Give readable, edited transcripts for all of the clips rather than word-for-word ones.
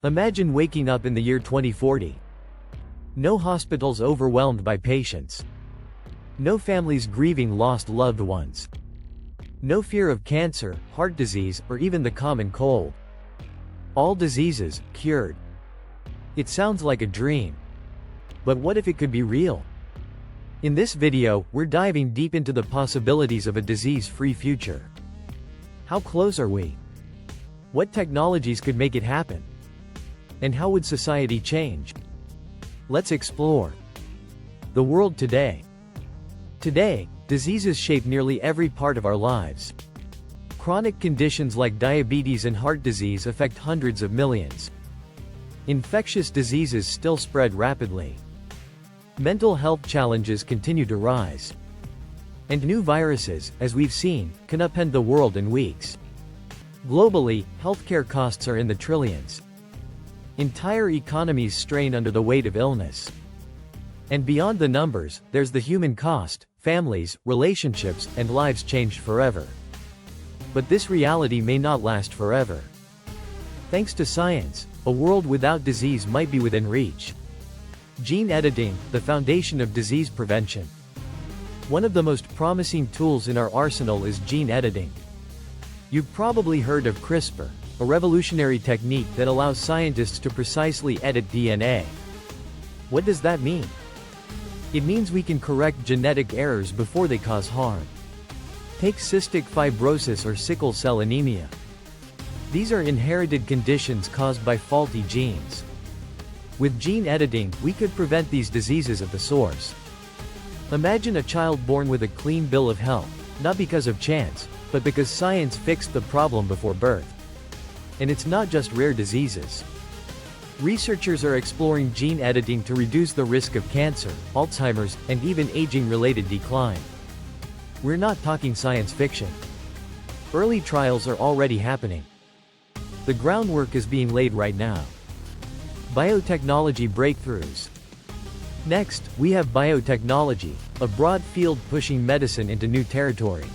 Imagine waking up in the year 2040. No hospitals overwhelmed by patients. No families grieving lost loved ones. No fear of cancer, heart disease, or even the common cold. All diseases cured. It sounds like a dream. But what if it could be real? In this video, we're diving deep into the possibilities of a disease-free future. How close are we? What technologies could make it happen? And how would society change? Let's explore. The world today. Today, diseases shape nearly every part of our lives. Chronic conditions like diabetes and heart disease affect hundreds of millions. Infectious diseases still spread rapidly. Mental health challenges continue to rise. And new viruses, as we've seen, can upend the world in weeks. Globally, healthcare costs are in the trillions. Entire economies strain under the weight of illness. And beyond the numbers, there's the human cost: families, relationships, and lives changed forever. But this reality may not last forever. Thanks to science, a world without disease might be within reach. Gene editing, the foundation of disease prevention. One of the most promising tools in our arsenal is gene editing. You've probably heard of CRISPR, a revolutionary technique that allows scientists to precisely edit DNA. What does that mean? It means we can correct genetic errors before they cause harm. Take cystic fibrosis or sickle cell anemia. These are inherited conditions caused by faulty genes. With gene editing, we could prevent these diseases at the source. Imagine a child born with a clean bill of health, not because of chance, but because science fixed the problem before birth. And it's not just rare diseases. Researchers are exploring gene editing to reduce the risk of cancer, Alzheimer's, and even aging-related decline. We're not talking science fiction. Early trials are already happening. The groundwork is being laid right now. Biotechnology breakthroughs. Next, we have biotechnology, a broad field pushing medicine into new territory.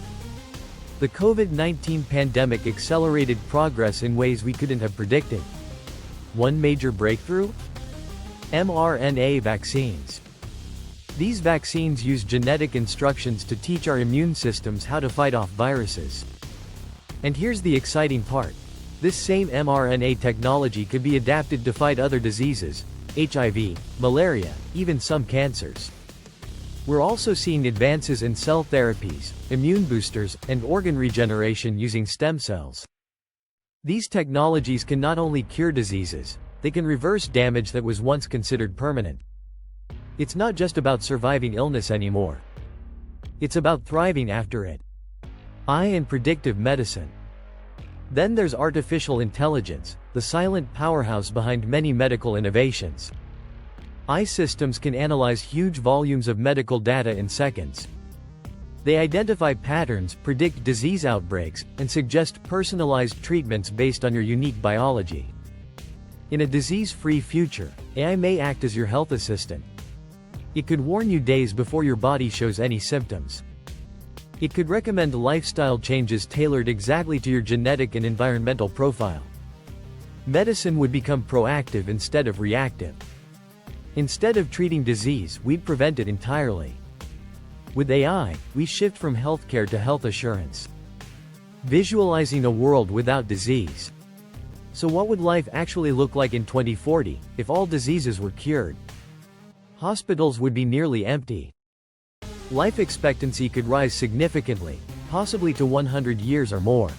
The COVID-19 pandemic accelerated progress in ways we couldn't have predicted. One major breakthrough? mRNA vaccines. These vaccines use genetic instructions to teach our immune systems how to fight off viruses. And here's the exciting part. This same mRNA technology could be adapted to fight other diseases: HIV, malaria, even some cancers. We're also seeing advances in cell therapies, immune boosters, and organ regeneration using stem cells. These technologies can not only cure diseases, they can reverse damage that was once considered permanent. It's not just about surviving illness anymore. It's about thriving after it. And predictive medicine. Then there's artificial intelligence, the silent powerhouse behind many medical innovations. AI systems can analyze huge volumes of medical data in seconds. They identify patterns, predict disease outbreaks, and suggest personalized treatments based on your unique biology. In a disease-free future, AI may act as your health assistant. It could warn you days before your body shows any symptoms. It could recommend lifestyle changes tailored exactly to your genetic and environmental profile. Medicine would become proactive instead of reactive. Instead of treating disease, we'd prevent it entirely. With AI, we shift from healthcare to health assurance. Visualizing a world without disease. So what would life actually look like in 2040, if all diseases were cured? Hospitals would be nearly empty. Life expectancy could rise significantly, possibly to 100 years or more.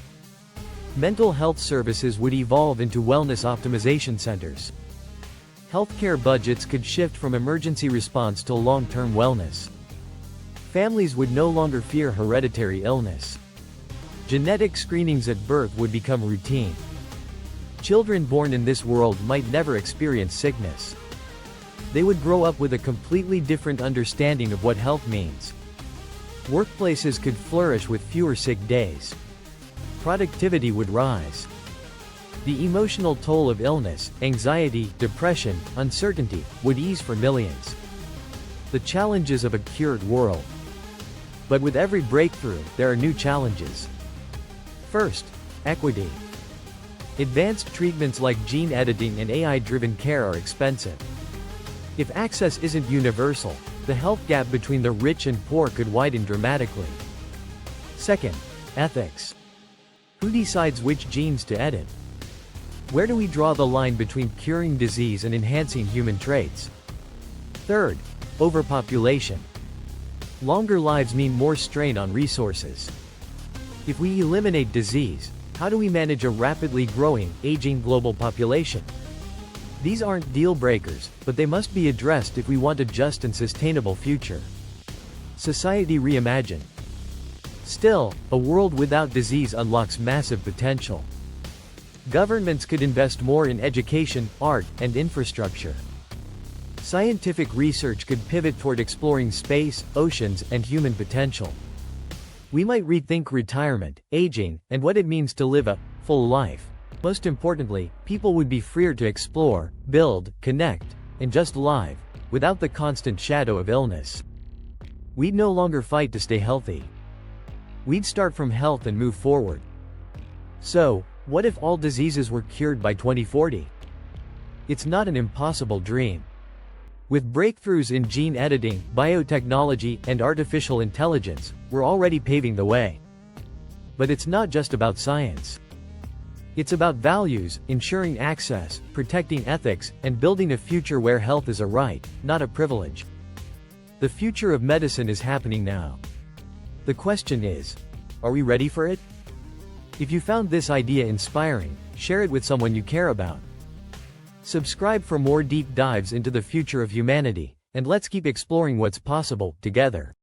Mental health services would evolve into wellness optimization centers. Healthcare budgets could shift from emergency response to long-term wellness. Families would no longer fear hereditary illness. Genetic screenings at birth would become routine. Children born in this world might never experience sickness. They would grow up with a completely different understanding of what health means. Workplaces could flourish with fewer sick days. Productivity would rise. The emotional toll of illness, anxiety, depression, uncertainty, would ease for millions. The challenges of a cured world. But with every breakthrough, there are new challenges. First, equity. Advanced treatments like gene editing and AI-driven care are expensive. If access isn't universal, the health gap between the rich and poor could widen dramatically. Second, ethics. Who decides which genes to edit? Where do we draw the line between curing disease and enhancing human traits? Third, overpopulation. Longer lives mean more strain on resources. If we eliminate disease, how do we manage a rapidly growing, aging global population? These aren't deal breakers, but they must be addressed if we want a just and sustainable future. Society reimagined. Still, a world without disease unlocks massive potential. Governments could invest more in education, art, and infrastructure. Scientific research could pivot toward exploring space, oceans, and human potential. We might rethink retirement, aging, and what it means to live a full life. Most importantly, people would be freer to explore, build, connect, and just live, without the constant shadow of illness. We'd no longer fight to stay healthy. We'd start from health and move forward. So, what if all diseases were cured by 2040? It's not an impossible dream. With breakthroughs in gene editing, biotechnology, and artificial intelligence, we're already paving the way. But it's not just about science. It's about values, ensuring access, protecting ethics, and building a future where health is a right, not a privilege. The future of medicine is happening now. The question is, are we ready for it? If you found this idea inspiring, share it with someone you care about. Subscribe for more deep dives into the future of humanity, and let's keep exploring what's possible, together.